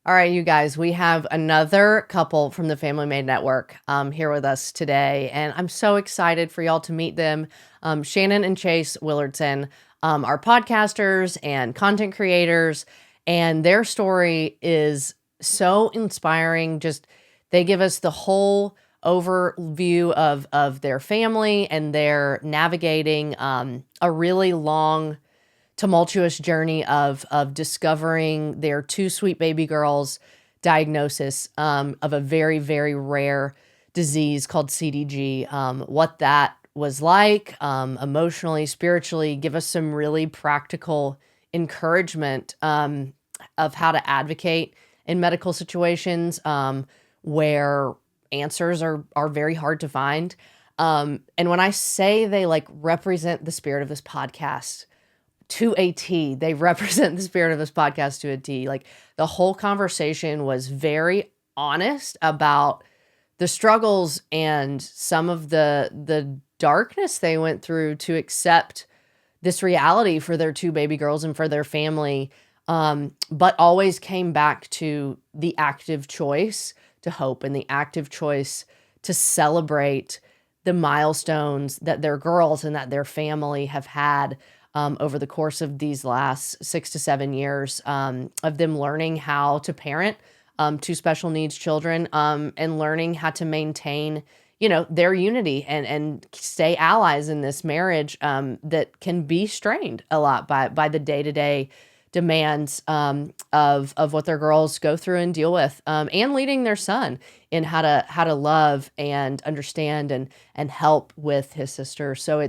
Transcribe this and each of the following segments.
All right, you guys, we have another couple from the Family Made Network here with us today, and I'm so excited for y'all to meet them. Shannon and Chase Willardson are podcasters and content creators, and their story is so inspiring. Just they give us the whole overview of their family and their navigating a really long tumultuous journey of discovering their two sweet baby girls' diagnosis of a very, very rare disease called CDG. What that was like emotionally, spiritually, give us some really practical encouragement of how to advocate in medical situations where answers are very hard to find. And when I say they like represent the spirit of this podcast to a T, they represent the spirit of this podcast to a T. Like the whole conversation was very honest about the struggles and some of the darkness they went through to accept this reality for their two baby girls and for their family. But always came back to the active choice to hope and the active choice to celebrate the milestones that their girls and that their family have had over the course of these last 6 to 7 years of them learning how to parent two special needs children and learning how to maintain, their unity and stay allies in this marriage that can be strained a lot by the day-to-day demands of what their girls go through and deal with, and leading their son in how to love and understand and help with his sister. So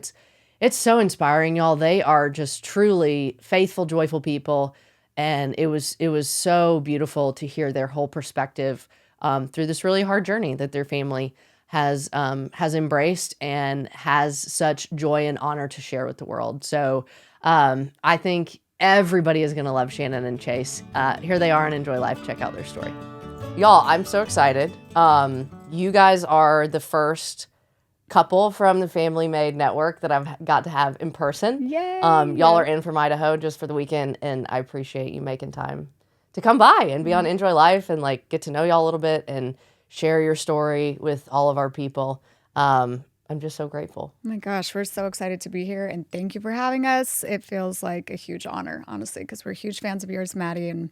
it's so inspiring, y'all. They are just truly faithful, joyful people. And it was so beautiful to hear their whole perspective through this really hard journey that their family has embraced and has such joy and honor to share with the world. So I think everybody is going to love Shannon and Chase. Here they are in Enjoy Life. Check out their story. Y'all, I'm so excited. You guys are the first couple from the Family Made Network that I've got to have in person. Yay! Y'all are in from Idaho just for the weekend, and I appreciate you making time to come by and be on Enjoy Life and like get to know y'all a little bit and share your story with all of our people. I'm just so grateful. Oh my gosh, we're so excited to be here, and thank you for having us. It feels like a huge honor, honestly, because we're huge fans of yours, Maddie, and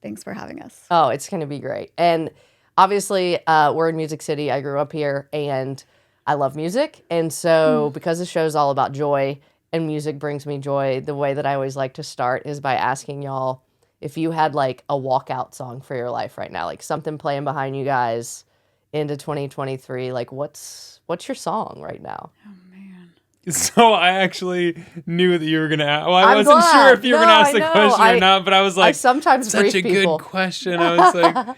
thanks for having us. Oh, it's going to be great. And obviously, we're in Music City. I grew up here, and I love music. And so because the show's all about joy and music brings me joy, the way that I always like to start is by asking y'all if you had like a walkout song for your life right now, like something playing behind you guys into 2023, like what's your song right now? Oh, man. So I actually knew that you were going to ask. Well, I I'm wasn't glad. sure if you were going to ask I the know. question or not, but I was like, I sometimes such a brief people. good question. I was like...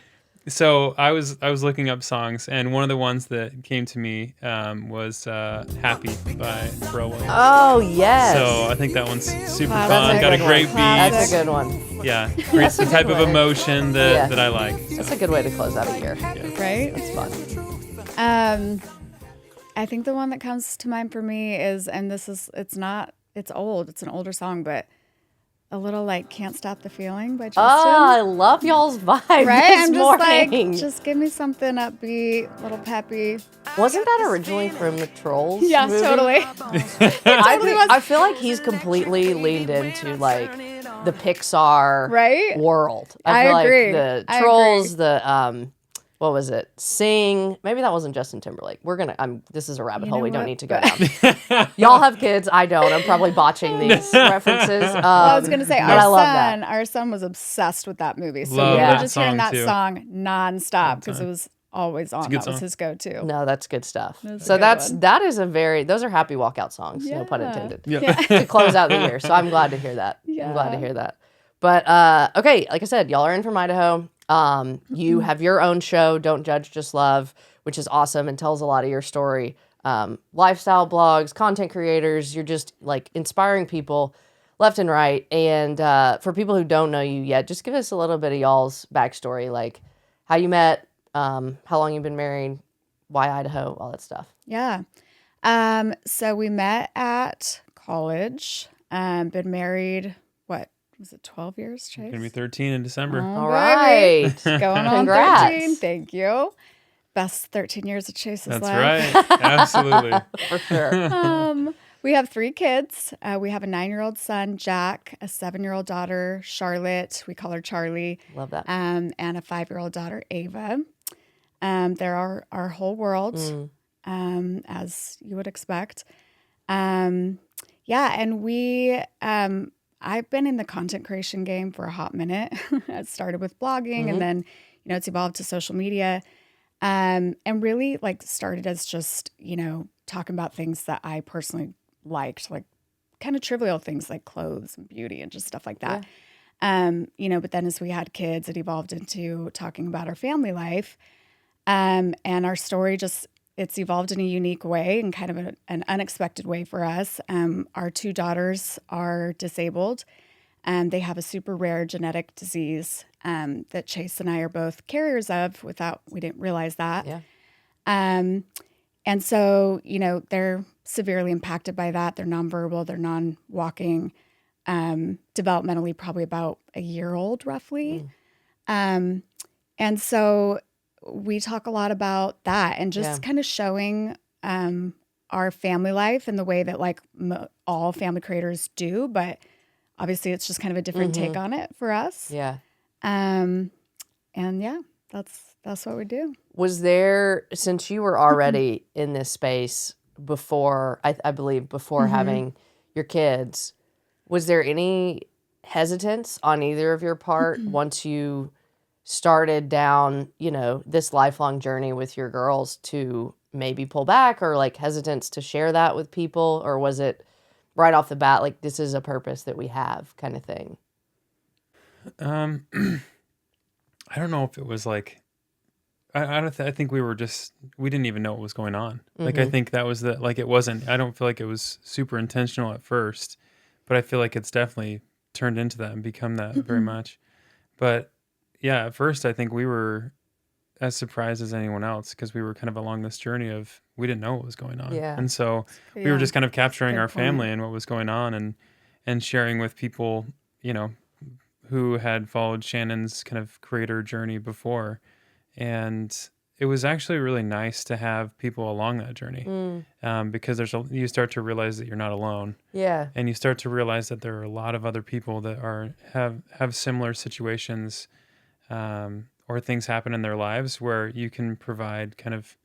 So I was looking up songs, and one of the ones that came to me was "Happy" by Pharrell Williams. Oh, yes. So I think that one's super Wow, fun. Got a good great one. beat. That's a good one. Yeah, creates the type of emotion that I like. So. That's a good way to close out a year. Right? That's fun. I think the one that comes to mind for me is, and it's old, it's an older song, but a little like "Can't Stop the Feeling" by Justin. Oh, I love y'all's vibe. Right? This I'm just morning. like, just give me something upbeat, a little peppy. Wasn't that originally from the Trolls? Yeah, movie? totally. I feel like he's completely leaned into like the Pixar Right? world. I feel agree. Like the I Trolls, the what was it? Sing. Maybe that wasn't Justin Timberlake. This is a rabbit hole know we don't what? need to go down. Y'all have kids. I don't. I'm probably botching these references. Well, I was gonna say but I love that. our son was obsessed with that movie, so Love we were that just hearing song, that too. song nonstop because it was always on. good That was song. his go-to. No, that's good stuff. That's a So good one. those are happy walkout songs, no pun Yeah. intended. Yeah. To close out the year. So I'm glad to hear that. I'm glad to hear that. But okay, like I said, y'all are in from Idaho. You have your own show, Don't Judge, Just Love, which is awesome and tells a lot of your story. Lifestyle blogs, content creators, you're just like inspiring people left and right. And for people who don't know you yet, just give us a little bit of y'all's backstory, like how you met, how long you've been married, why Idaho, all that stuff. Yeah. So we met at college. Been married, was it 12 years, Chase? Gonna be 13 in December. Oh, All baby. right. Going on Congrats. 13. Thank you. Best 13 years of Chase's That's life. right. Absolutely. For sure. We have 3 kids. We have a 9-year-old son, Jack, a 7-year-old daughter, Charlotte. We call her Charlie. Love that. And a 5-year-old daughter, Ava. They're our whole world, as you would expect. And I've been in the content creation game for a hot minute. I started with blogging and then, it's evolved to social media. And really started as just, talking about things that I personally liked, like kind of trivial things like clothes and beauty and just stuff like that. Yeah. But then as we had kids, it evolved into talking about our family life. And our story it's evolved in a unique way and kind of an unexpected way for us. Our 2 daughters are disabled. They have a super rare genetic disease that Chase and I are both carriers of we didn't realize that. Yeah. And so, they're severely impacted by that. They're nonverbal, they're non-walking, developmentally probably about a year old roughly. And so we talk a lot about that and just kind of showing our family life in the way that all family creators do, but obviously it's just kind of a different take on it for us. Yeah. And that's what we do. Was there, since you were already in this space before, I believe, before having your kids, was there any hesitance on either of your part once you started down, this lifelong journey with your girls to maybe pull back or hesitance to share that with people? Or was it right off the bat, this is a purpose that we have kind of thing? I don't know if it was I think we didn't even know what was going on. I think that was it wasn't, I don't feel like it was super intentional at first, but I feel like it's definitely turned into that and become that very much. But yeah, at first I think we were as surprised as anyone else because we were kind of along this journey of, we didn't know what was going on. Yeah. And so we were just kind of capturing our family and what was going on and sharing with people, who had followed Shannon's kind of creator journey before. And it was actually really nice to have people along that journey because you start to realize that you're not alone. Yeah. And you start to realize that there are a lot of other people that have similar situations or things happen in their lives where you can provide kind of,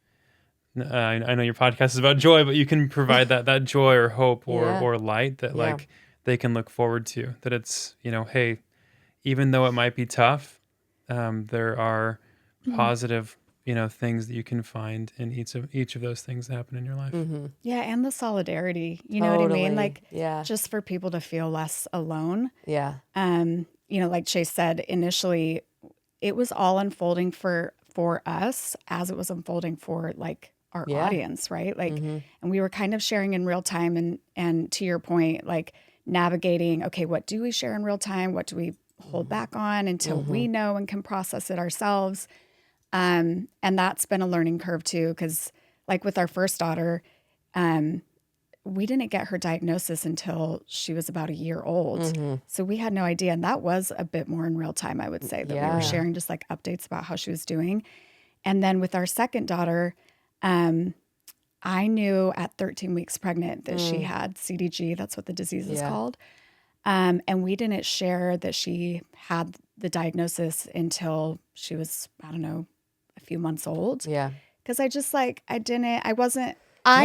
I know your podcast is about joy, but you can provide that joy or hope or light that they can look forward to. That it's, hey, even though it might be tough, there are positive, things that you can find in each of those things that happen in your life. Yeah, and the solidarity, you know what I mean? Just for people to feel less alone. Yeah. Like Chase said, initially, it was all unfolding for us as it was unfolding for our audience, right? And we were kind of sharing in real time and to your point, navigating, okay, what do we share in real time? What do we hold back on until we know and can process it ourselves? And that's been a learning curve too, because with our first daughter, we didn't get her diagnosis until she was about a year old. So we had no idea. And that was a bit more in real time, I would say, that we were sharing just updates about how she was doing. And then with our second daughter, I knew at 13 weeks pregnant that she had CDG. That's what the disease is called. And we didn't share that she had the diagnosis until she was, I don't know, a few months old. Yeah. Because I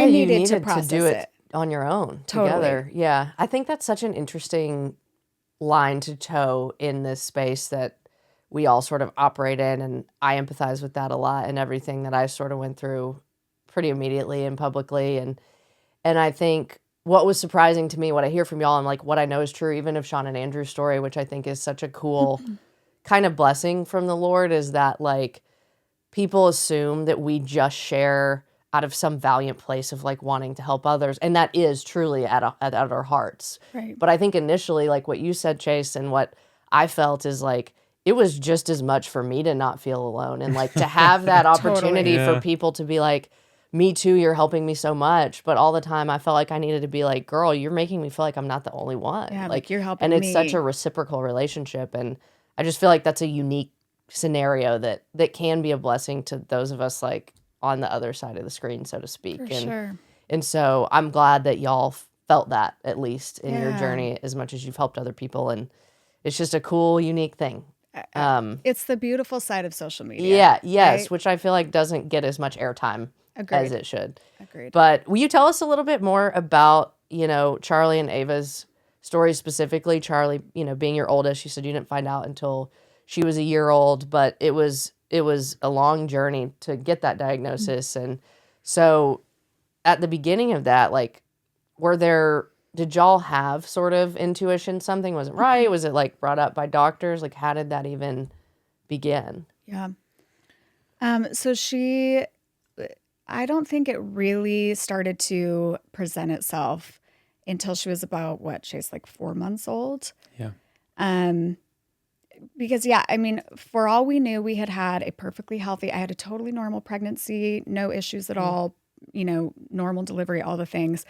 needed to process do it on your own together. Yeah. I think that's such an interesting line to toe in this space that we all sort of operate in. And I empathize with that a lot and everything that I sort of went through pretty immediately and publicly. And I think what was surprising to me, what I hear from y'all and what I know is true, even of Sean and Andrew's story, which I think is such a cool kind of blessing from the Lord, is that people assume that we just share out of some valiant place of wanting to help others. And that is truly at our hearts. Right. But I think initially, what you said, Chase, and what I felt is it was just as much for me to not feel alone and to have that opportunity for people to be me too, you're helping me so much. But all the time I felt like I needed to be like, girl, you're making me feel like I'm not the only one. Yeah, like you're helping and it's me. such a reciprocal relationship. And I just feel like that's a unique scenario that can be a blessing to those of us like on the other side of the screen, so to speak. For sure. And so I'm glad that y'all felt that at least in your Yeah. journey as much as you've helped other people. And it's just a cool, unique thing. It's the beautiful side of social media. Yeah, yes, right? which I feel like doesn't get as much airtime Agreed. as it should. Agreed. But will you tell us a little bit more about, Charlie and Ava's story specifically? Charlie, being your oldest, you said you didn't find out until she was a year old, but it was a long journey to get that diagnosis. And so at the beginning of that, like, did y'all have sort of intuition something wasn't right? Was it like brought up by doctors? Like, how did that even begin? Yeah. So I don't think it really started to present itself until she was about Chase, like 4 months old. Yeah. Because I mean, for all we knew, we had a perfectly healthy, I had a totally normal pregnancy, no issues at all, normal delivery, all the things.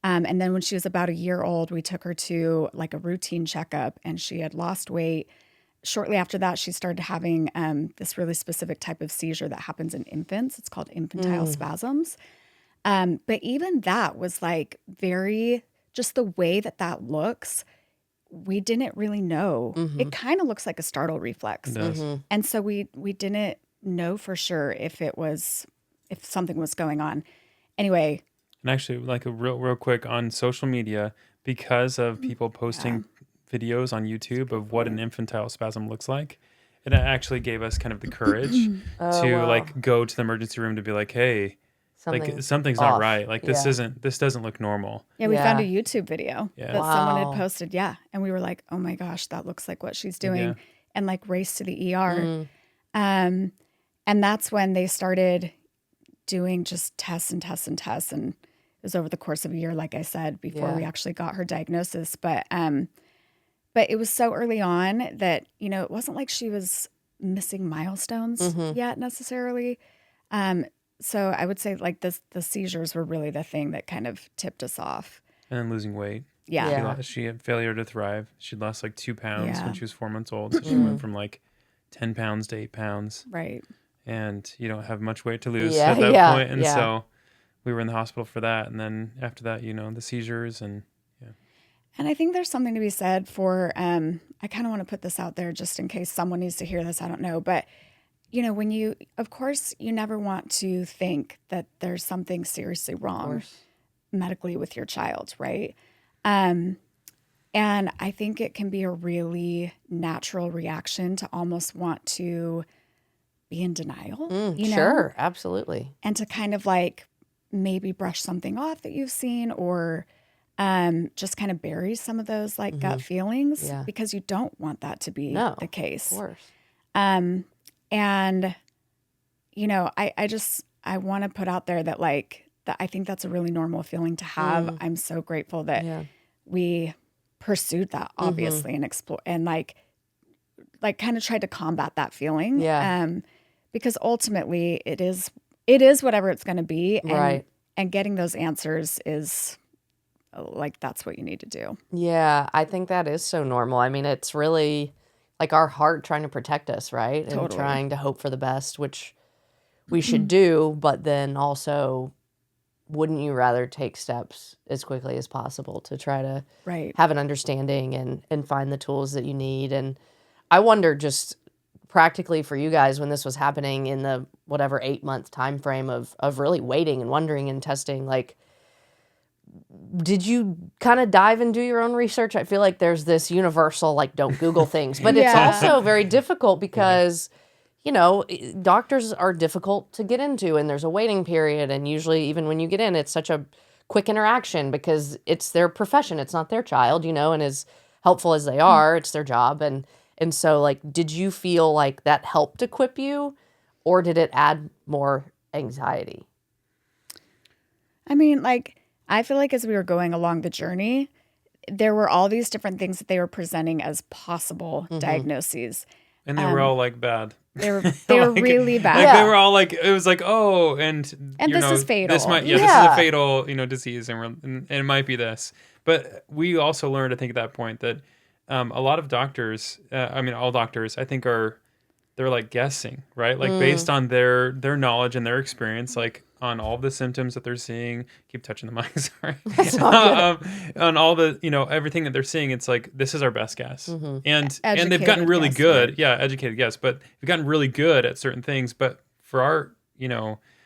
And then when she was about a year old, we took her to like a routine checkup and she had lost weight. Shortly after that, she started having this really specific type of seizure that happens in infants. It's called infantile spasms. But even that was like just the way that looks, we didn't really know. It kind of looks like a startle reflex. It does. And so we didn't know for sure if something was going on. Anyway. And actually, like a real quick on social media, because of people posting videos on YouTube of what an infantile spasm looks like, it actually gave us kind of the courage to like go to the emergency room to be like, hey, something's not right. Like this doesn't look normal. Yeah, we found a YouTube video that someone had posted. Yeah. And we were like, oh my gosh, that looks like what she's doing. And like raced to the ER. And that's when they started doing just tests and tests and tests. And it was over the course of a year, like I said, before we actually got her diagnosis. But it was so early on that, it wasn't like she was missing milestones yet necessarily. So I would say like the seizures were really the thing that kind of tipped us off. And then losing weight. Yeah. She had failure to thrive. She'd lost like 2 pounds when she was 4 months old. So she went from like 10 pounds to 8 pounds. Right. And you don't have much weight to lose at that point. And so we were in the hospital for that. And then after that, the seizures and And I think there's something to be said for, I kind of want to put this out there just in case someone needs to hear this. I don't know. But, of course, you never want to think that there's something seriously wrong medically with your child, right? And I think it can be a really natural reaction to almost want to be in denial. Sure, absolutely. And to kind of like maybe brush something off that you've seen or just kind of bury some of those like gut feelings because you don't want that to be the case. Of course. And, I want to put out there that like, that I think that's a really normal feeling to have. I'm so grateful that we pursued that obviously and explore and like kind of tried to combat that feeling. Yeah. Because ultimately it is whatever it's going to be. And getting those answers is like, that's what you need to do. Yeah. I think that is so normal. I mean, it's really like our heart trying to protect us, right? Totally. And trying to hope for the best, which we should do. But then also, wouldn't you rather take steps as quickly as possible to try to have an understanding and find the tools that you need? And I wonder just practically for you guys when this was happening in the 8-month time frame of really waiting and wondering and testing, like, did you kind of dive and do your own research? I feel like there's this universal, like, don't Google things, but it's also very difficult because, doctors are difficult to get into and there's a waiting period. And usually even when you get in, it's such a quick interaction because it's their profession. It's not their child, and as helpful as they are, it's their job. And so like, did you feel like that helped equip you or did it add more anxiety? I mean, like, I feel like as we were going along the journey, there were all these different things that they were presenting as possible diagnoses. And they were all like bad. They were really bad. Like they were all like, it was like, oh, and this is fatal. This might, this is a fatal, disease, and it might be this. But we also learned, I think, at that point that a lot of doctors, all doctors, I think they're like guessing, right? Like based on their knowledge and their experience, like on all the symptoms that they're seeing. Keep touching the mic, sorry. That's all good. On all the, everything that they're seeing, it's like, this is our best guess. And they've gotten Educated really guess, good. right? Yeah, educated guess. But they've gotten really good at certain things. But for our,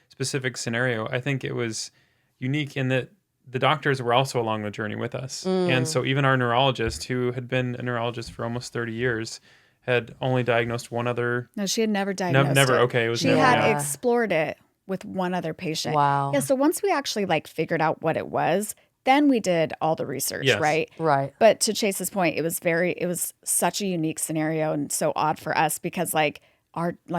specific scenario, I think it was unique in that the doctors were also along the journey with us. And so even our neurologist, who had been a neurologist for almost 30 years, had only diagnosed one other. No, she had never diagnosed never. it. Okay, it was she never. had explored it with one other patient. Wow. Yeah. So once we actually figured out what it was, then we did all the research, Yes. right? Right. But to Chase's point, it was such a unique scenario and so odd for us because like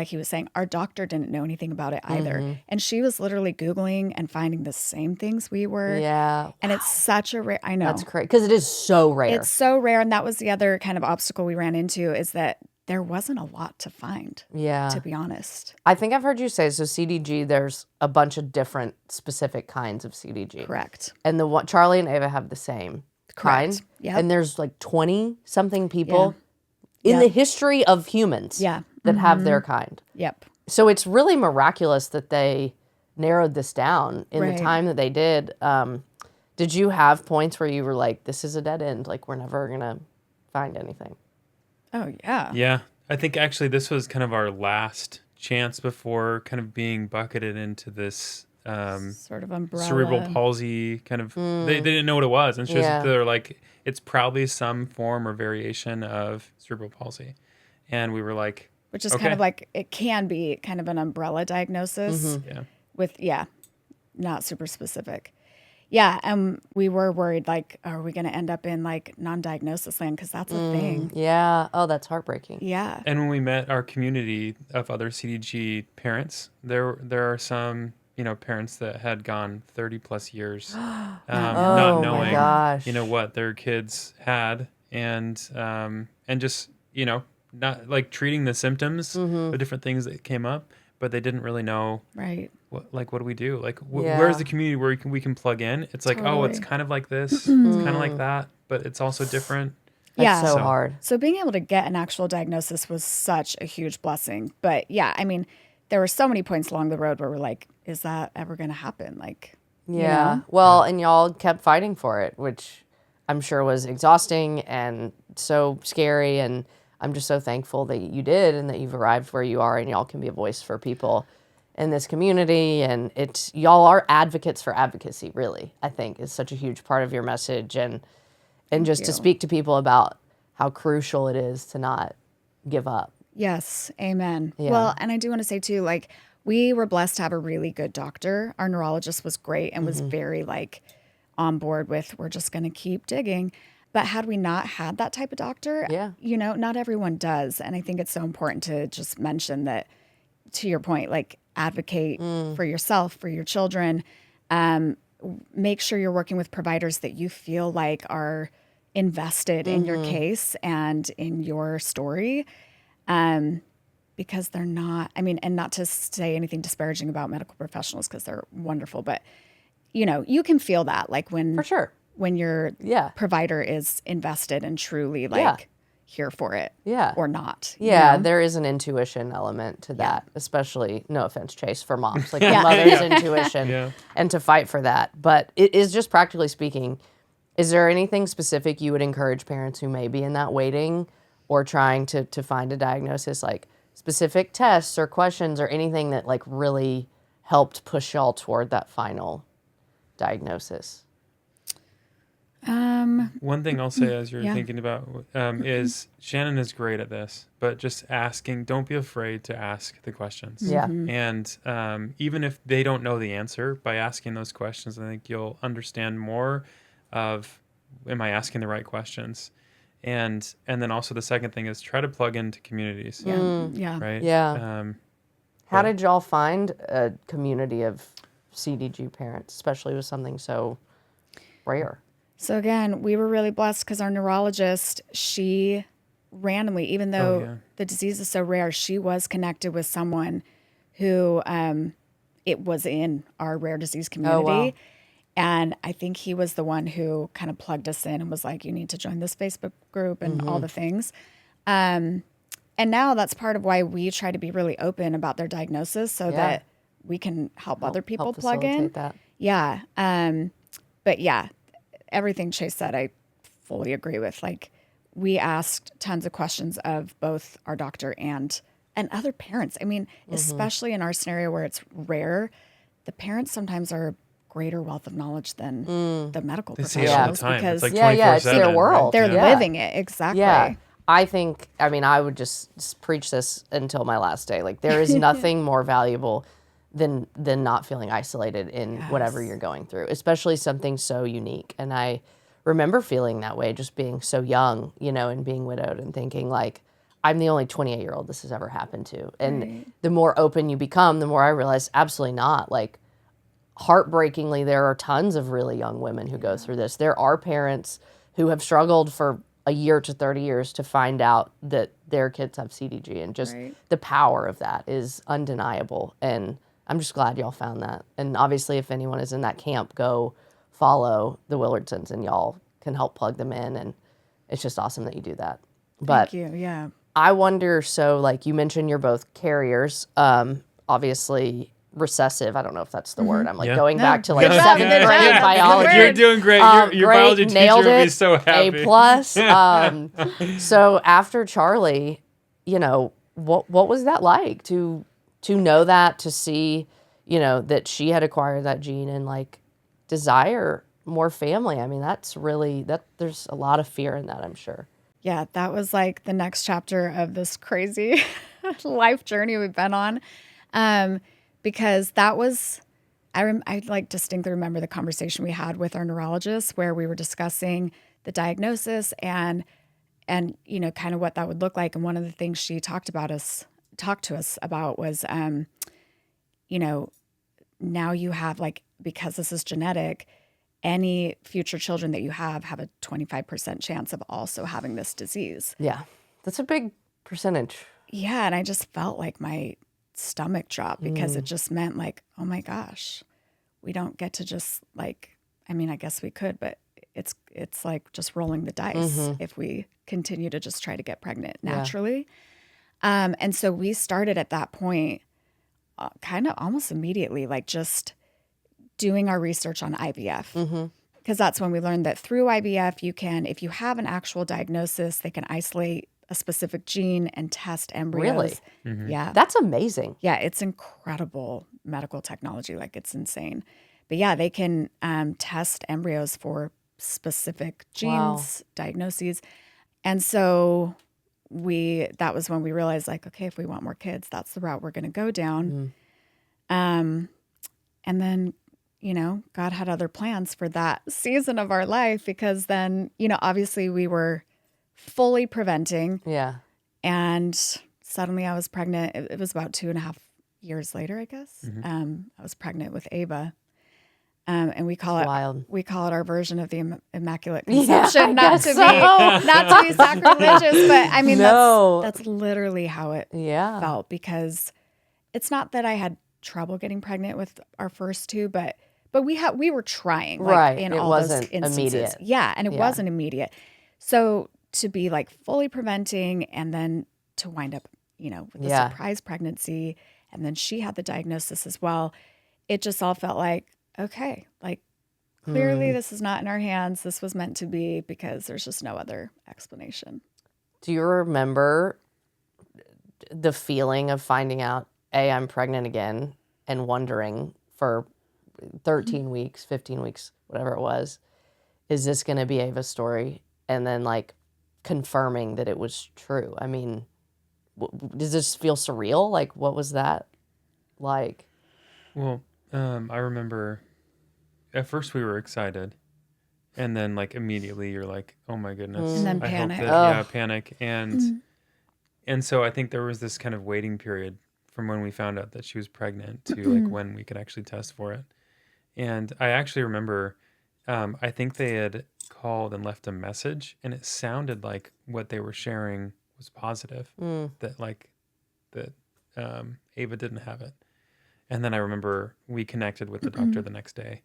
he was saying, our doctor didn't know anything about it either. And she was literally Googling and finding the same things we were. Yeah. And it's such a rare, I know. That's crazy. Because it is so rare. It's so rare. And that was the other kind of obstacle we ran into is that there wasn't a lot to find. Yeah. To be honest. I think I've heard you say, so CDG, there's a bunch of different specific kinds of CDG. Correct. And the one, Charlie and Ava have the same kind. Yep. And there's like 20 something people in Yep. the history of humans that have their kind. Yep. So it's really miraculous that they narrowed this down in Right. the time that they did. Did you have points where you were like, this is a dead end, like we're never going to find anything? Oh, yeah. Yeah. I think actually this was kind of our last chance before kind of being bucketed into this Sort of umbrella. cerebral palsy kind of, they didn't know what it was. And they're like, it's probably some form or variation of cerebral palsy. And we were like, Which is okay. kind of like, it can be kind of an umbrella diagnosis Yeah. with, not super specific. Yeah, and we were worried, like, are we going to end up in like non-diagnosis land? Because that's a thing. Yeah. Oh, that's heartbreaking. Yeah. And when we met our community of other CDG parents, there are some, parents that had gone 30 plus years not Oh, knowing, my gosh. what their kids had and just, not like treating the symptoms of different things that came up, but they didn't really know Right. what do we do? Like, Yeah. where's the community where we can plug in? It's like, oh, it's Totally. kind of like this. It's kind of like that, but it's also different. That's Yeah. so So- hard. So being able to get an actual diagnosis was such a huge blessing. But yeah, I mean, there were so many points along the road where we're like, is that ever going to happen? Like, Yeah. know? Well, and y'all kept fighting for it, which I'm sure was exhausting and so scary. And I'm just so thankful that you did and that you've arrived where you are and y'all can be a voice for people in this community. And y'all are advocates for advocacy, really, I think is such a huge part of your message. And just to you. speak to people about how crucial it is to not give up. Yes, amen. Yeah. Well, and I do want to say too, like, we were blessed to have a really good doctor. Our neurologist was great and was very like on board with, we're just going to keep digging. But had we not had that type of doctor, Yeah. not everyone does. And I think it's so important to just mention that, to your point, like advocate for yourself, for your children. Make sure you're working with providers that you feel like are invested in your case and in your story. Because they're not, and not to say anything disparaging about medical professionals because they're wonderful, but you can feel that like when For sure. when your Yeah. provider is invested and truly like Yeah. here for it Yeah. or not. you Yeah, know? there is an intuition element to that, especially, no offense, Chase, for moms, like Yeah. the mother's intuition Yeah. and to fight for that. But it is just practically speaking, is there anything specific you would encourage parents who may be in that waiting or trying to find a diagnosis, like specific tests or questions or anything that like really helped push y'all toward that final diagnosis? One thing I'll say as you're Yeah. thinking about is Shannon is great at this, but just asking, don't be afraid to ask the questions. Yeah. And even if they don't know the answer, by asking those questions, I think you'll understand more of, am I asking the right questions? And then also the second thing is try to plug into communities, Yeah. right? Yeah. How did y'all find a community of CDG parents, especially with something so rare? So again, we were really blessed because our neurologist, she randomly, even though the disease is so rare, she was connected with someone who it was in our rare disease community. Oh, wow. And I think he was the one who kind of plugged us in and was like, you need to join this Facebook group and all the things. And now that's part of why we try to be really open about their diagnosis so that we can help other people plug in. That. Yeah. But yeah, everything Chase said, I fully agree with. Like, we asked tons of questions of both our doctor and other parents. I mean, especially in our scenario where it's rare, the parents sometimes are a greater wealth of knowledge than the medical They see it all the professionals time. because It's like 24/7. it's their world. they're Yeah. living it. Exactly. Yeah. I mean, I would just preach this until my last day. Like, there is nothing more valuable than not feeling isolated in whatever you're going through, especially something so unique. And I remember feeling that way, just being so young, you know, and being widowed and thinking like, I'm the only 28-year-old this has ever happened to. And the more open you become, the more I realize absolutely not. Like, heartbreakingly, there are tons of really young women who go through this. There are parents who have struggled for a year to 30 years to find out that their kids have CDG, and just the power of that is undeniable. And I'm just glad y'all found that. And obviously, if anyone is in that camp, go follow the Willardsons and y'all can help plug them in. And it's just awesome that you do that. But Thank you. Yeah. I wonder, so like you mentioned, you're both carriers, obviously recessive. I don't know if that's the word. I'm like going back to like Good job, 7th good grade job. biology. You're doing great. Your Great, biology teacher nailed would be it. so happy. A+. So after Charlie, you know, what was that like to know that, to see, you know, that she had acquired that gene and like desire more family? I mean, that's really, there's a lot of fear in that, I'm sure. Yeah, that was like the next chapter of this crazy life journey we've been on. Because that was, I like distinctly remember the conversation we had with our neurologist where we were discussing the diagnosis and you know, kind of what that would look like. And one of the things she talked to us about was, you know, now you have, like, because this is genetic, any future children that you have a 25% chance of also having this disease. Yeah, that's a big percentage. Yeah, and I just felt like my stomach drop because it just meant like, oh my gosh, we don't get to just like, I mean, I guess we could, but it's like just rolling the dice if we continue to just try to get pregnant naturally. And so we started at that point kind of almost immediately, like just doing our research on IVF. Because that's when we learned that through IVF, you can, if you have an actual diagnosis, they can isolate a specific gene and test embryos. Really? Yeah. That's amazing. Yeah, it's incredible medical technology. Like, it's insane. But yeah, they can test embryos for specific genes, diagnoses. And so that was when we realized, like, okay, if we want more kids, that's the route we're going to go down. And then, you know, God had other plans for that season of our life, because then, you know, obviously we were fully preventing. Yeah. And suddenly I was pregnant. It was about 2.5 years later, I guess. I was pregnant with Ava. And we call it our version of the Immaculate Conception. Not to be sacrilegious, but I mean, that's literally how it felt, because it's not that I had trouble getting pregnant with our first two, but we were trying, like, in all those instances. Immediate. Yeah, and it wasn't immediate. So to be like fully preventing and then to wind up, you know, with a surprise pregnancy, and then she had the diagnosis as well, it just all felt like, okay, like, clearly this is not in our hands. This was meant to be, because there's just no other explanation. Do you remember the feeling of finding out, I'm pregnant again, and wondering for 13 weeks, 15 weeks, whatever it was, is this going to be Ava's story? And then like confirming that it was true. I mean, does this feel surreal? Like, what was that like? Well, I remember at first we were excited, and then like immediately you're like, oh my goodness. And then I panic. hope that, panic. And so I think there was this kind of waiting period from when we found out that she was pregnant to like when we could actually test for it. And I actually remember, I think they had called and left a message, and it sounded like what they were sharing was positive, that like that Ava didn't have it. And then I remember we connected with the doctor the next day,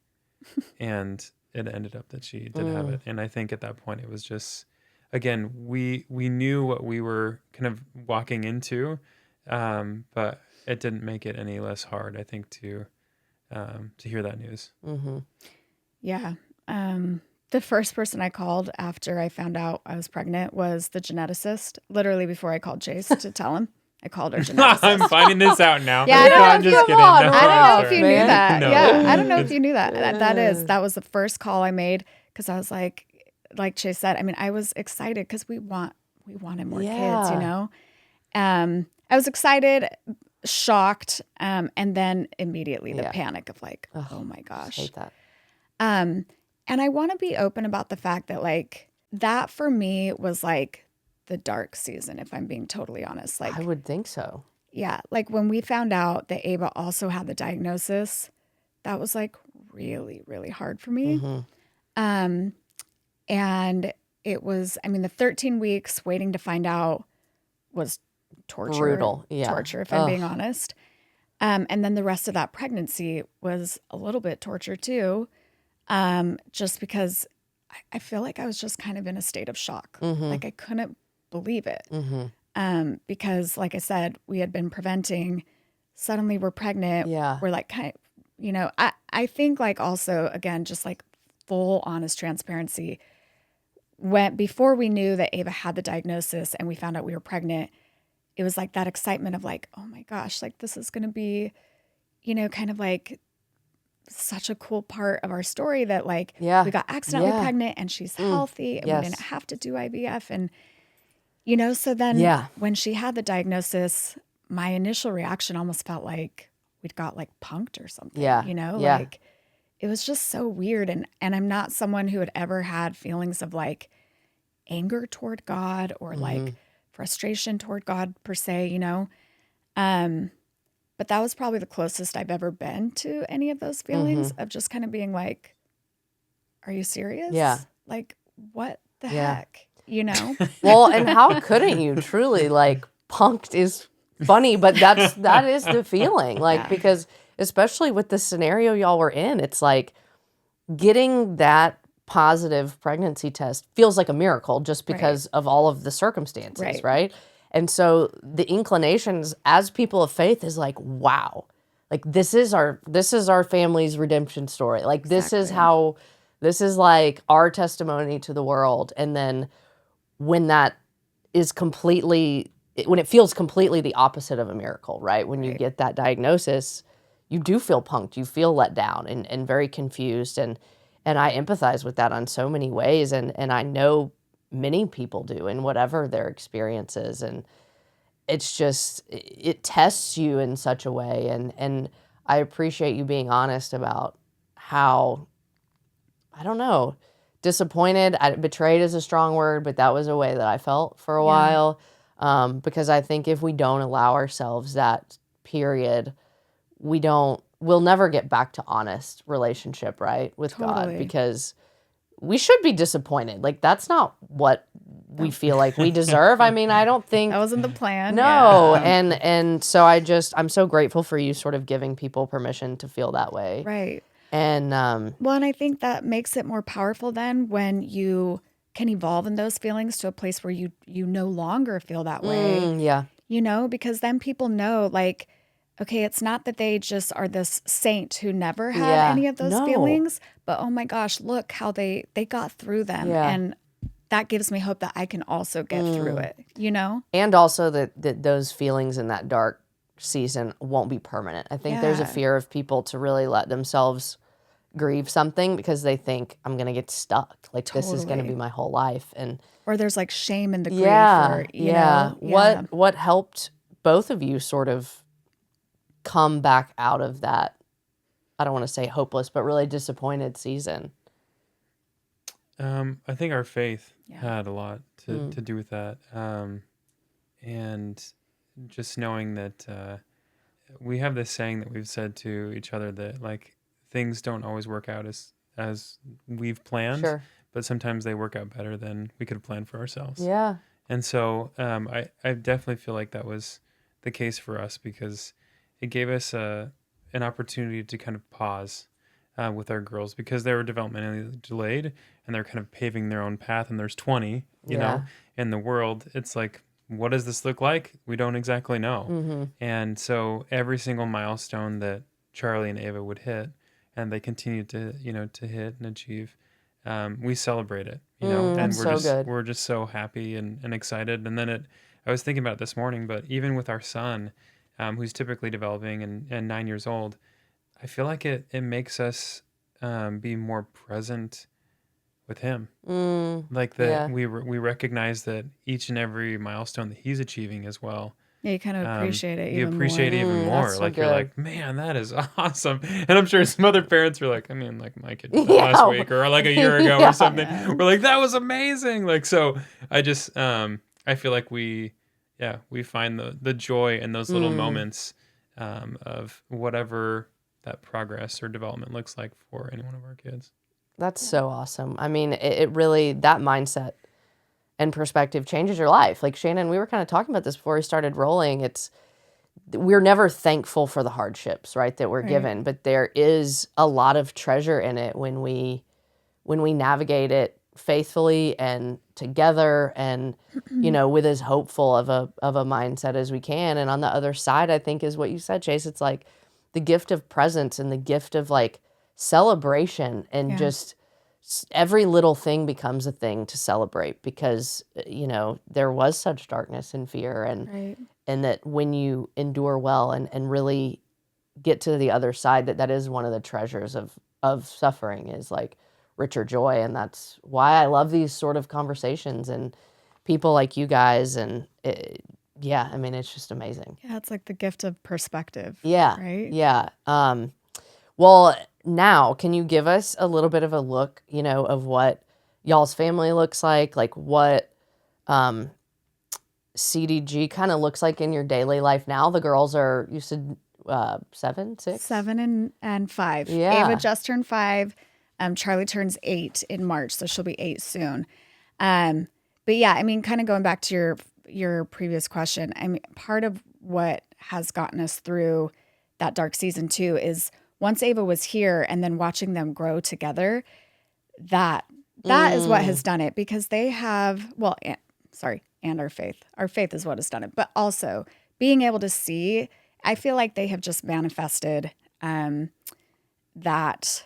and it ended up that she did have it. And I think at that point it was just, again, we knew what we were kind of walking into, but it didn't make it any less hard, I think, to hear that news. Yeah. The first person I called after I found out I was pregnant was the geneticist. Literally before I called Chase to tell him, I called her geneticist. I'm finding this out now. Yeah, I don't no, know I'm if just you- kidding. on, No, I don't know I'm if you sorry. knew that. No. Yeah, I don't know if you knew that. That was the first call I made, because I was like Chase said, I mean, I was excited because we wanted more kids, you know. I was excited, shocked, and then immediately the panic of like, oh my gosh. Hate that. And I want to be open about the fact that like that for me was like the dark season, if I'm being totally honest. Like I would think so. Yeah, like when we found out that Ava also had the diagnosis, that was like really, really hard for me. And it was, I mean, the 13 weeks waiting to find out was torture. Brutal, yeah. Torture, if I'm being honest. And then the rest of that pregnancy was a little bit torture too, just because I feel like I was just kind of in a state of shock. Like I couldn't believe it. Because like I said, we had been preventing, suddenly we're pregnant. Yeah. We're like kind of, you know, I think like also, again, just like full honest transparency. Before we knew that Ava had the diagnosis and we found out we were pregnant, it was like that excitement of like, oh my gosh, like this is going to be, you know, kind of like such a cool part of our story that like we got accidentally pregnant and she's healthy and we didn't have to do IVF. And, you know, so then when she had the diagnosis, my initial reaction almost felt like we'd got like punked or something, you know, like it was just so weird. And I'm not someone who had ever had feelings of like anger toward God or like frustration toward God per se, you know? But that was probably the closest I've ever been to any of those feelings of just kind of being like, are you serious? Yeah. Like, what the heck? You know? Well, and how couldn't you truly, like, punked is funny, but that is the feeling. Like, because especially with the scenario y'all were in, it's like getting that positive pregnancy test feels like a miracle just because of all of the circumstances, right? And so the inclinations as people of faith is like, wow, like this is our family's redemption story. Like this is like our testimony to the world. And then when that is when it feels completely the opposite of a miracle, right? When you get that diagnosis, you do feel punked, you feel let down and very confused. And I empathize with that on so many ways. And I know many people do in whatever their experience is. And it's just, it tests you in such a way. And I appreciate you being honest about how, I don't know, disappointed, betrayed is a strong word, but that was a way that I felt for a while. Because I think if we don't allow ourselves that period, we'll never get back to honest relationship, right, with God, because we should be disappointed. Like, that's not what we feel like we deserve. I mean, I don't think that wasn't the plan. No. And so I'm so grateful for you sort of giving people permission to feel that way. Right. And well, and I think that makes it more powerful then when you can evolve in those feelings to a place where you no longer feel that way. You know, because then people know, like, okay, it's not that they just are this saint who never had any of those feelings, but oh my gosh, look how they got through them. And that gives me hope that I can also get through it, you know? And also that those feelings in that dark season won't be permanent. I think there's a fear of people to really let themselves grieve something because they think I'm going to get stuck. Like this is going to be my whole life. Or there's like shame in the grief. Or, you know? What helped both of you sort of come back out of that, I don't want to say hopeless, but really disappointed season? I think our faith had a lot to do with that. And just knowing that we have this saying that we've said to each other that like things don't always work out as we've planned, but sometimes they work out better than we could have planned for ourselves. And so I definitely feel like that was the case for us because it gave us an opportunity to kind of pause with our girls because they were developmentally delayed and they're kind of paving their own path. And there's 20, Yeah. in the world. It's like, what does this look like? We don't exactly know. Mm-hmm. And so every single milestone that Charlie and Ava would hit, and they continue to, to hit and achieve, we celebrate it, and That's so good. we're just so happy and excited. And then I was thinking about it this morning, but even with our son, who's typically developing and 9 years old, I feel like it makes us be more present with him. Like that Yeah. we recognize that each and every milestone that he's achieving as well. Yeah, you kind of appreciate it You even appreciate more. it even That's more. so Like you're good. like, man, that is awesome. And I'm sure some other parents were like, I mean, like my kid did that Yeah. last week or like a year ago Yeah. or something. Yeah. We're like, that was amazing. Like so, I just I feel like we find the joy in those little moments of whatever that progress or development looks like for any one of our kids. That's so awesome. I mean, it really, that mindset and perspective changes your life. Like Shannon, we were kind of talking about this before we started rolling. We're never thankful for the hardships, right, that we're Right. given, but there is a lot of treasure in it when we navigate it faithfully and together and with as hopeful of a mindset as we can. And on the other side, I think is what you said, Chase. It's like the gift of presence and the gift of like celebration and Yeah. just every little thing becomes a thing to celebrate because there was such darkness and fear Right. and that when you endure well and really get to the other side, that is one of the treasures of suffering is like richer joy. And that's why I love these sort of conversations and people like you guys. And I mean, it's just amazing. Yeah, it's like the gift of perspective. Yeah. Right. Yeah. Well, now can you give us a little bit of a look, of what y'all's family looks like what CDG kind of looks like in your daily life now? The girls are, you said 7, 6? 7 and 5. Yeah. Ava just turned 5. Charlie turns 8 in March, so she'll be 8 soon. But yeah, I mean, kind of going back to your previous question, I mean, part of what has gotten us through that dark season too is once Ava was here and then watching them grow together, that is what has done it because they have, and our faith. Our faith is what has done it. But also being able to see, I feel like they have just manifested that,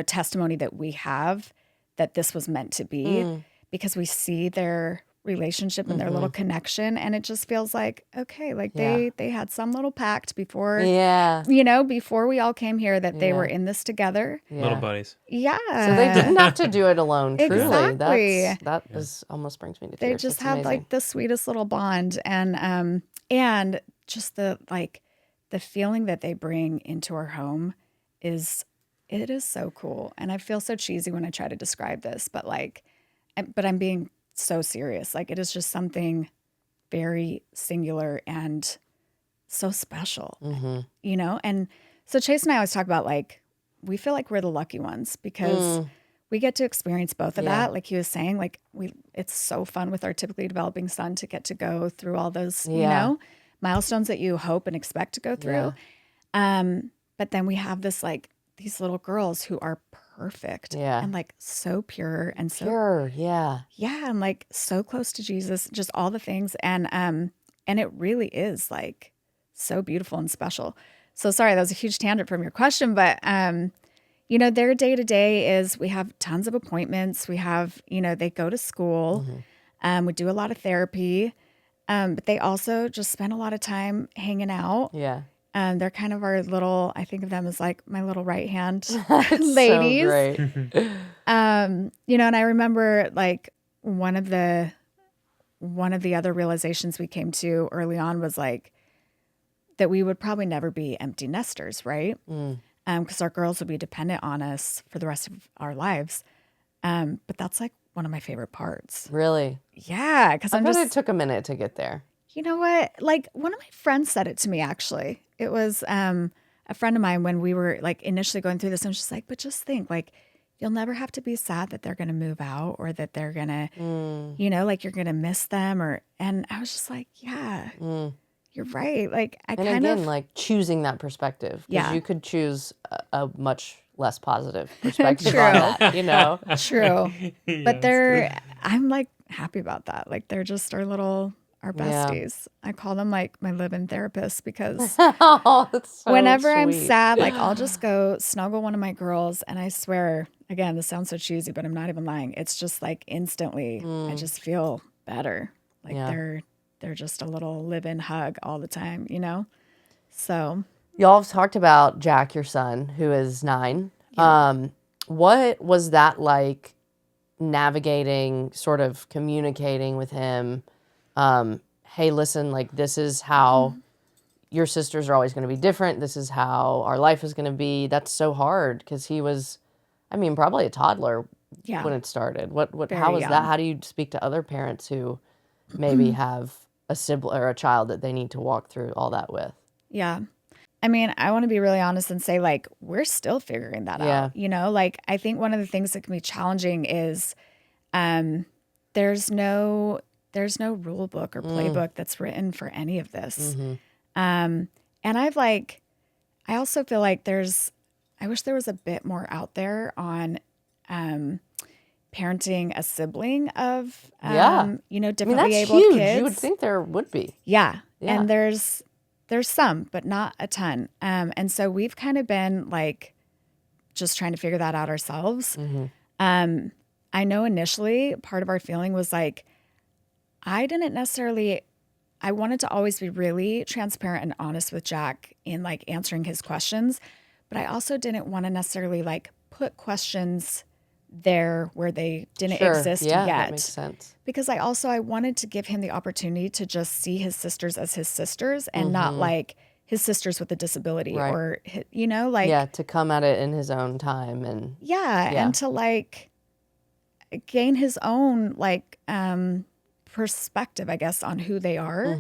testimony that we have that this was meant to be because we see their relationship and their little connection. And it just feels like, okay, like they had some little pact before, before we all came here that they were in this together. Yeah. Little buddies. Yeah. So they didn't have to do it alone, truly. Exactly. That is almost brings me to They tears. just That's have amazing. like the sweetest little bond and just the feeling that they bring into our home is so cool. And I feel so cheesy when I try to describe this, but I'm being so serious. Like it is just something very singular and so special, and so Chase and I always talk about we feel like we're the lucky ones because we get to experience both of that. Like he was saying, it's so fun with our typically developing son to get to go through all those, milestones that you hope and expect to go through. But then we have this, these little girls who are perfect and so pure and so pure. and so close to Jesus, just all the things. And it really is so beautiful and special. So sorry, that was a huge tangent from your question, but their day to day is we have tons of appointments. We have, they go to school. We do a lot of therapy, but they also just spend a lot of time hanging out. Yeah. They're kind of our little, I think of them as my little right hand ladies. So great. And I remember one of the other realizations we came to early on was that we would probably never be empty nesters, right? Because our girls would be dependent on us for the rest of our lives. But that's one of my favorite parts. Really? Yeah, because I bet it took a minute to get there. You know what? One of my friends said it to me, actually. It was a friend of mine when we were initially going through this, and she's like, but just think, you'll never have to be sad that they're going to move out or that they're going to, you know, like you're going to miss them and I was just like, yeah, you're right. Like I and kind again, of like choosing that perspective, because Yeah. you could choose a much less positive perspective True. on that, you know? True. But Yes. I'm like happy about that. Like they're just our Yeah. besties. I call them like my live-in therapist because Oh, that's so whenever I'm sweet. sad, like I'll just go snuggle one of my girls and I swear, again, this sounds so cheesy, but I'm not even lying. It's just like instantly, I just feel better. Like Yeah. they're just a little live-in hug all the time, you know? So Y'all have talked about Jack, your son, who is 9. What was that like, navigating, sort of communicating with him? Hey, listen, like this is how your sisters are always going to be different. This is how our life is going to be. That's so hard because he was, I mean, probably a toddler yeah, when it started. How very was that? young. How do you speak to other parents who maybe have a sibling or a child that they need to walk through all that with? Yeah. I mean, I want to be really honest and say, like, we're still figuring that Yeah. out. You know, like, I think one of the things that can be challenging is there's no rule book or playbook that's written for any of this. And I also feel like I wish there was a bit more out there on parenting a sibling of, Yeah. you know, I mean, differently that's abled huge. kids. You would think there would be. Yeah. Yeah. And there's some, but not a ton. And so we've kind of been like just trying to figure that out ourselves. I know initially part of our feeling was like, I wanted to always be really transparent and honest with Jack in like answering his questions, but I also didn't want to necessarily like put questions there where they didn't exist Yeah, yet. that makes sense. Because I wanted to give him the opportunity to just see his sisters as his sisters and not like his sisters with a disability Right. or, you know, like, Yeah, to come at it in his own time and yeah, and to like gain his own like perspective, I guess, on who they are.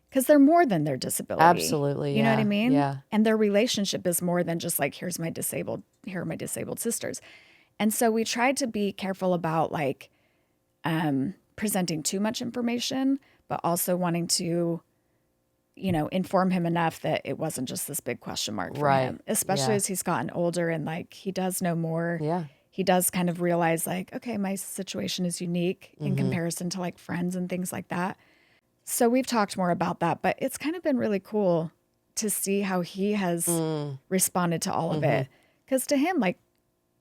Because they're more than their disability. Absolutely, You know what I yeah, mean? yeah. And their relationship is more than just like, here are my disabled sisters. And so we tried to be careful about like presenting too much information, but also wanting to, you know, inform him enough that it wasn't just this big question mark for Right, him, especially yeah. as he's gotten older and like he does know more. Yeah. He does kind of realize like, okay, my situation is unique in comparison to like friends and things like that. So we've talked more about that, but it's kind of been really cool to see how he has responded to all of it. Because to him, like,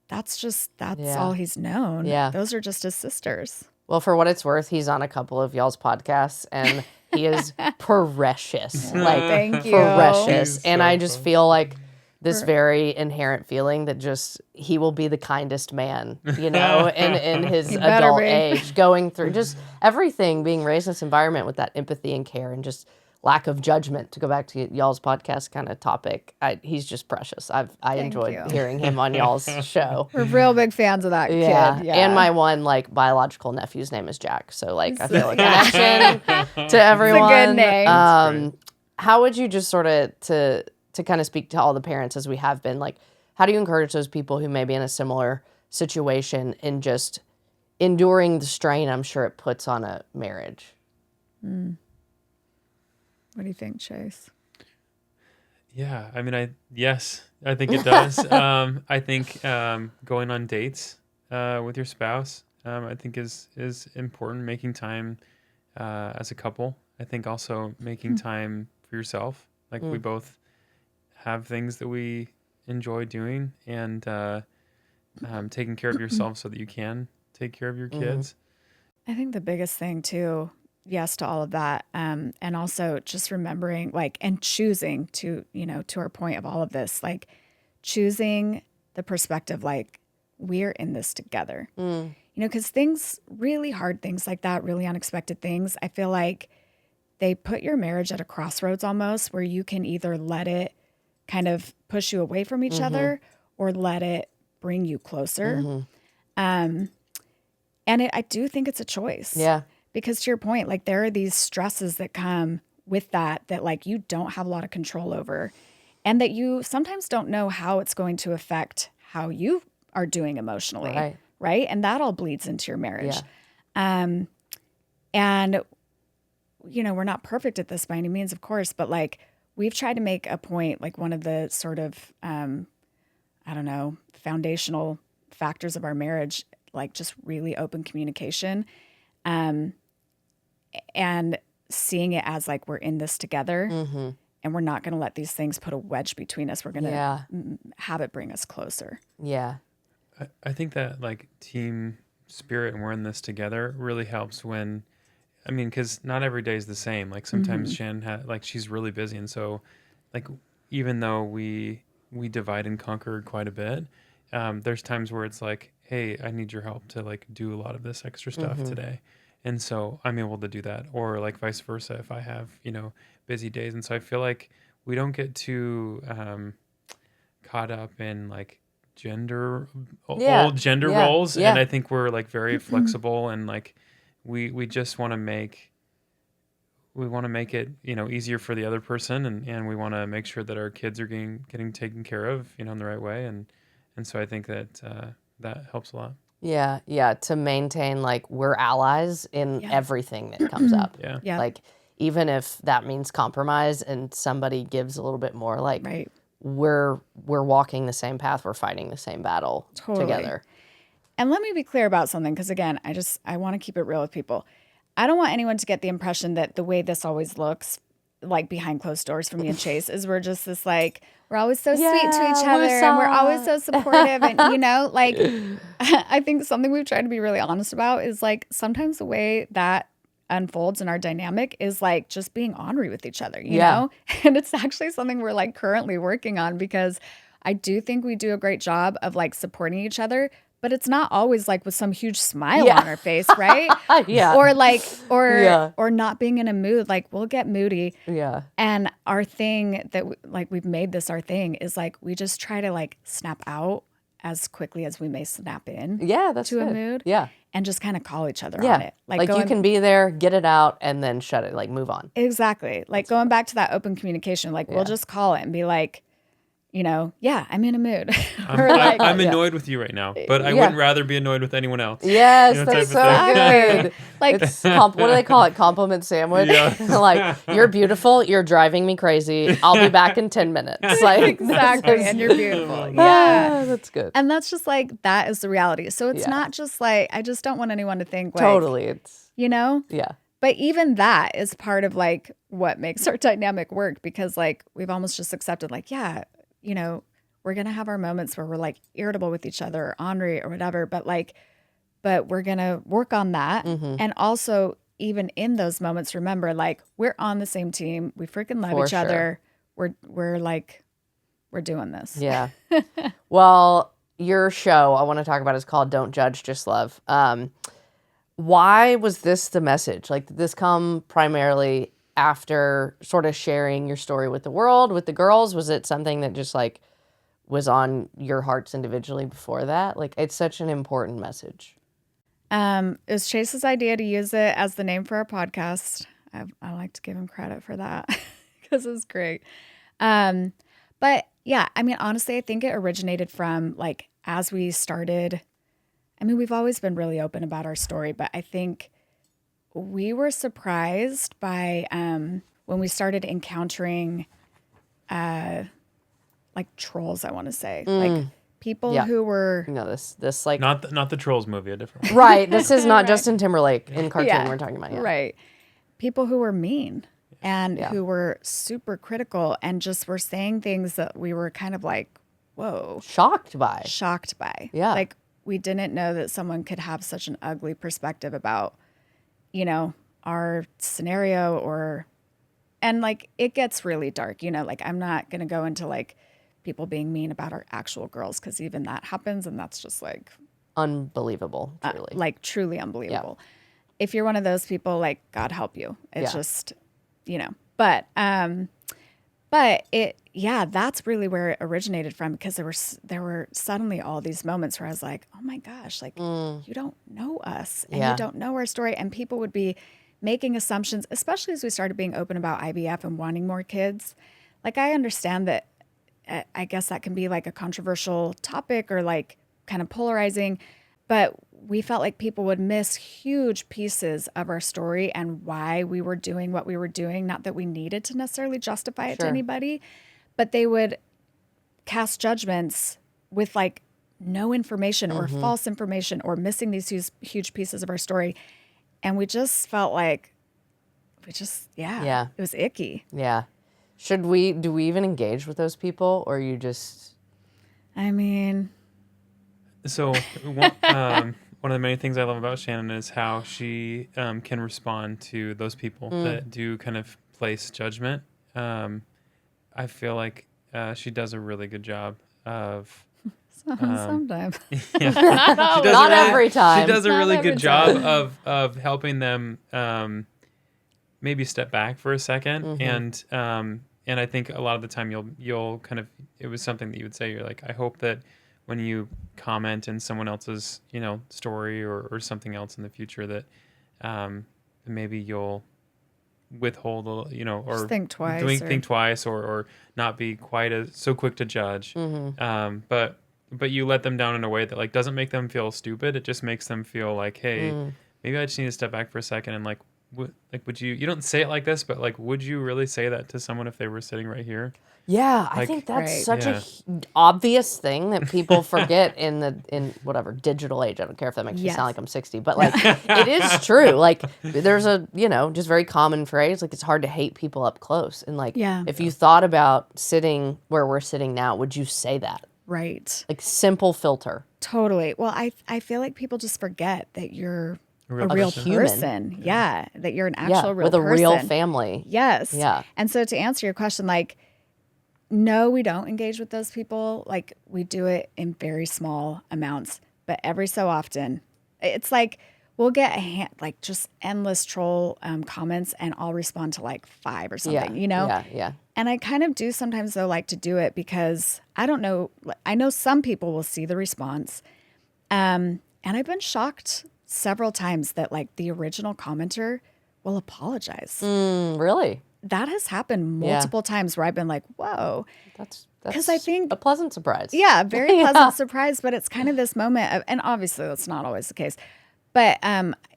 that's Yeah. all he's known. Yeah. Those are just his sisters. Well, for what it's worth, he's on a couple of y'all's podcasts, and he is precious. Like, Thank you. precious. He's And so I just funny. feel like this very inherent feeling that just he will be the kindest man, you know, in his He better adult be. age, going through just everything, being raised in this environment with that empathy and care and just lack of judgment. To go back to y'all's podcast kind of topic, he's just precious. I enjoyed you. hearing him on y'all's show. We're real big fans of that kid. Yeah. And my one like biological nephew's name is Jack, so like I feel a connection to everyone. name. How would you just sort of to kind of speak to all the parents as we have been, like, how do you encourage those people who may be in a similar situation in just enduring the strain I'm sure it puts on a marriage? What do you think, Chase? Yeah, I mean, I think it does. I think going on dates with your spouse, I think is important. Making time as a couple. I think also making time for yourself. Like we both have things that we enjoy doing, and taking care of yourself so that you can take care of your kids. I think the biggest thing too, yes to all of that, and also just remembering like and choosing to, you know, to our point of all of this, like choosing the perspective like we're in this together. You know, because things, really hard things like that, really unexpected things, I feel like they put your marriage at a crossroads almost where you can either let it kind of push you away from each other or let it bring you closer. And I do think it's a choice. Yeah. Because to your point, like there are these stresses that come with that like you don't have a lot of control over and that you sometimes don't know how it's going to affect how you are doing emotionally. Right. Right. And that all bleeds into your marriage. Yeah. And, you know, we're not perfect at this by any means, of course, but like we've tried to make a point, like one of the sort of, I don't know, foundational factors of our marriage, like just really open communication, and seeing it as like we're in this together, and we're not going to let these things put a wedge between us. We're going to have it bring us closer. Yeah. I think that like team spirit and we're in this together really helps when, I mean, because not every day is the same. Like sometimes Shannon like she's really busy, and so like even though we divide and conquer quite a bit, there's times where it's like, hey, I need your help to like do a lot of this extra stuff today, and so I'm able to do that, or like vice versa if I have, you know, busy days. And so I feel like we don't get too caught up in like old gender roles, and I think we're like very flexible, and like we just want to make it, you know, easier for the other person, and we want to make sure that our kids are getting taken care of, you know, in the right way, and so I think that that helps a lot. Yeah, to maintain like we're allies in everything that comes up. Yeah. Like even if that means compromise and somebody gives a little bit more, like we're walking the same path, we're fighting the same battle together. And let me be clear about something, because again, I want to keep it real with people. I don't want anyone to get the impression that the way this always looks, like behind closed doors for me and Chase, is we're just this like, we're always so sweet to each other and we're always so supportive. And, you know, like, I think something we've tried to be really honest about is like sometimes the way that unfolds in our dynamic is like just being ornery with each other, you know? And it's actually something we're like currently working on, because I do think we do a great job of like supporting each other, but it's not always like with some huge smile on our face, right? Or like, or not being in a mood. Like we'll get moody. Yeah. And our thing that we've made this our thing is like, we just try to like snap out as quickly as we may snap in. Yeah, that's to good. a mood. Yeah. And just kind of call each other on it. Like you can be there, get it out, and then shut it, like move on. Exactly. Like going back to that open communication, like we'll just call it and be like, you know, I'm in a mood. I'm annoyed with you right now, but I wouldn't rather be annoyed with anyone else. Yes, you know, that's so good. Like, what do they call it? Compliment sandwich? Yeah. Like, you're beautiful. You're driving me crazy. I'll be back in 10 minutes. Like, exactly. And you're beautiful. Yeah. That's good. And that's just like, that is the reality. So it's not just like, I just don't want anyone to think like. Totally. It's, you know? Yeah. But even that is part of like what makes our dynamic work, because like we've almost just accepted like, you know, we're going to have our moments where we're like irritable with each other or ornery or whatever, but we're going to work on that. And also even in those moments, remember, like we're on the same team. We freaking love each other. We're like, we're doing this. Yeah. Well, your show I want to talk about is called Don't Judge, Just Love. Why was this the message? Like, did this come primarily after sort of sharing your story with the world, with the girls? Was it something that just like was on your hearts individually before that? Like, it's such an important message. It was Chase's idea to use it as the name for our podcast. I like to give him credit for that because it was great. But yeah, I mean, honestly, I think it originated from like, as we started, I mean, we've always been really open about our story, but I think we were surprised by when we started encountering like trolls, I want to say, like people who were this like not the Trolls movie, a different one. Right. This is not Justin Timberlake in cartoon we're talking about. Right. People who were mean and who were super critical and just were saying things that we were kind of like, whoa, shocked by. Yeah. Like we didn't know that someone could have such an ugly perspective about, you know, our scenario and like it gets really dark, you know, like I'm not going to go into like people being mean about our actual girls, because even that happens and that's just like unbelievable, truly. Like truly unbelievable. Yeah. If you're one of those people, like God help you. It's just, you know, but it, that's really where it originated from, because there were suddenly all these moments where I was like, oh my gosh, like you don't know us and you don't know our story. And people would be making assumptions, especially as we started being open about IVF and wanting more kids. Like I understand that I guess that can be like a controversial topic or like kind of polarizing, but we felt like people would miss huge pieces of our story and why we were doing what we were doing. Not that we needed to necessarily justify it to anybody, but they would cast judgments with like no information or false information or missing these huge pieces of our story. And we just felt like it was icky. Yeah. Do we even engage with those people, or you just... I mean... So one of the many things I love about Shannon is how she can respond to those people that do kind of place judgment. I feel like she does a really good job of... Sometimes. Not every time. She does a really good job of helping them maybe step back for a second. And I think a lot of the time you'll kind of, it was something that you would say, you're like, I hope that when you comment in someone else's, story or something else in the future that maybe you'll withhold a little, or just think twice, think twice or not be quite so quick to judge. But you let them down in a way that like doesn't make them feel stupid. It just makes them feel like, hey, maybe I just need to step back for a second and would you don't say it like this, but like, would you really say that to someone if they were sitting right here? Yeah, I think that's such a obvious thing that people forget in whatever digital age. I don't care if that makes me sound like I'm 60, but like it is true. Like there's a, just very common phrase, like it's hard to hate people up close. And like if you thought about sitting where we're sitting now, would you say that? Right. Like simple filter. Totally. Well, I feel like people just forget that you're a real human. person. Yeah. That you're an actual real with a person. real family. Yes. Yeah. And so to answer your question, like, no, we don't engage with those people. Like we do it in very small amounts, but every so often it's like, we'll get just endless troll comments and I'll respond to like 5 or something, Yeah. And I kind of do sometimes though like to do it because I don't know. I know some people will see the response. And I've been shocked several times that like the original commenter will apologize. Really? That has happened multiple times where I've been like, whoa. That's because I think a pleasant surprise. Yeah, very pleasant surprise. But it's kind of this moment of, and obviously that's not always the case, but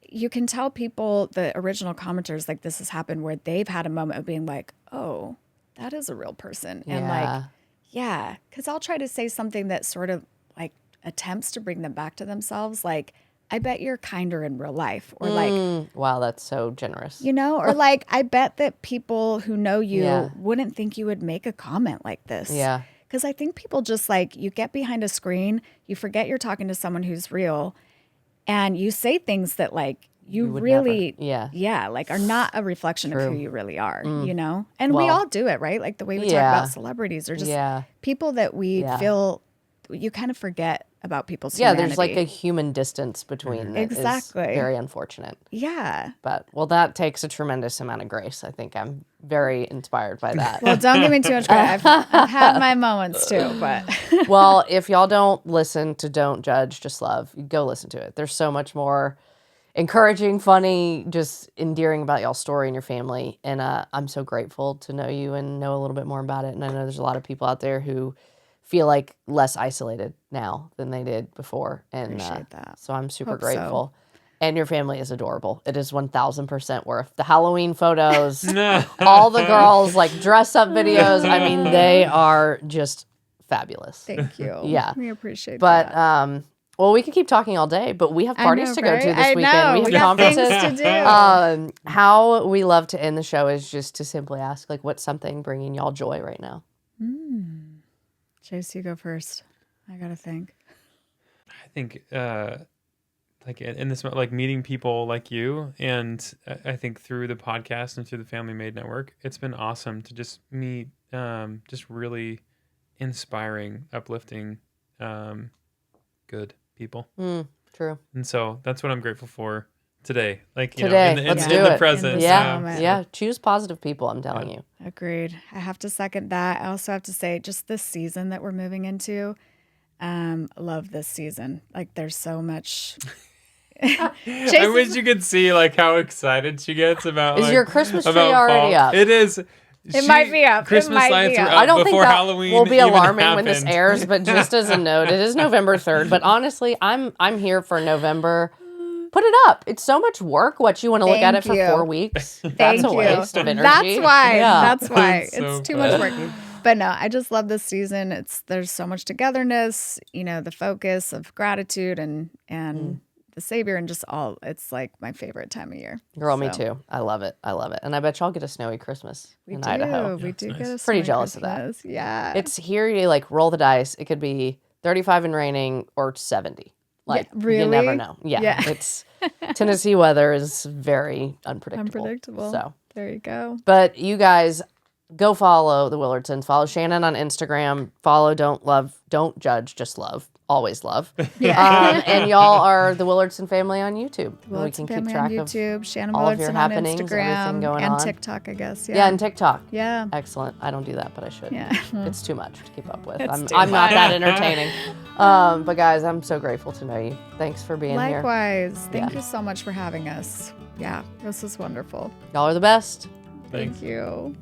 you can tell people, the original commenters, like this has happened where they've had a moment of being like, oh, that is a real person. And like, because I'll try to say something that sort of like attempts to bring them back to themselves. Like, I bet you're kinder in real life, or like, wow, that's so generous. Or like, I bet that people who know you wouldn't think you would make a comment like this. Yeah. Because I think people just like, you get behind a screen, you forget you're talking to someone who's real, and you say things that like you really, like are not a reflection of who you really are, And we all do it, right? Like the way we talk about celebrities or just people that we feel, you kind of forget about people's humanity. There's like a human distance between. Exactly. Is very unfortunate. Yeah. But, well, that takes a tremendous amount of grace. I think I'm very inspired by that. Well, don't give me too much credit. I've had my moments too, but. Well, if y'all don't listen to Don't Judge, Just Love, go listen to it. There's so much more encouraging, funny, just endearing about y'all's story and your family. And I'm so grateful to know you and know a little bit more about it. And I know there's a lot of people out there who feel like less isolated now than they did before. And appreciate that. So I'm super Hope grateful. So. And your family is adorable. It is 1,000% worth. The Halloween photos, all the girls, like dress-up videos. I mean, they are just fabulous. Thank you. Yeah. We appreciate that. But, well, we could keep talking all day, but we have parties to go to this weekend. Know. We have conferences things to do. How we love to end the show is just to simply ask, like, what's something bringing y'all joy right now? Chase, you go first. I got to think. I think, like in this, like meeting people like you, and I think through the podcast and through the Family Made Network, it's been awesome to just meet, just really inspiring, uplifting, good people. True. And so that's what I'm grateful for today. Like, today, let's do in the it. present. Yeah. Choose positive people, I'm telling you. Agreed. I have to second that. I also have to say, just this season that we're moving into, love this season. Like, there's so much. I wish you could see like how excited she gets about. Is like, your Christmas tree about already fall. up? It is. It might be up. Christmas It might lights be were up. up I don't think before that Halloween will be even alarming when this happened. airs, but just as a note, it is November 3rd. But honestly, I'm here for November. Put it up. It's so much work. What, you want to look at it Thank for you. 4 weeks? That's Thank a you. waste of energy. That's why. Yeah. That's why. It's so It's too much work. But no, I just love this season. There's so much togetherness, the focus of gratitude and the Savior and just all. It's like my favorite time of year. Girl, me So, too. I love it. I love it. And I bet y'all get a snowy Christmas in do. Idaho. We do nice. get a Pretty snowy jealous of that. Christmas. Yeah. It's here, you like roll the dice. It could be 35 and raining or 70. Like, really? you never know. Yeah. It's Tennessee weather is very unpredictable. So There you go. But you guys go follow the Willardsons. Follow Shannon on Instagram. Follow Don't Judge, just love. Always love. Yeah. And y'all are the Willardson family on YouTube. Well, we it's can family keep track on of YouTube, Shannon all of your Willardson on happenings, everything Instagram, going and on. TikTok, I guess. Yeah, and TikTok. Yeah. Excellent. I don't do that, but I should. Yeah. It's too much to keep up with. It's I'm too not much. that entertaining. But guys, I'm so grateful to know you. Thanks for being here. Likewise. Thank Yeah. you so much for having us. Yeah, this is wonderful. Y'all are the best. Thanks. Thank you.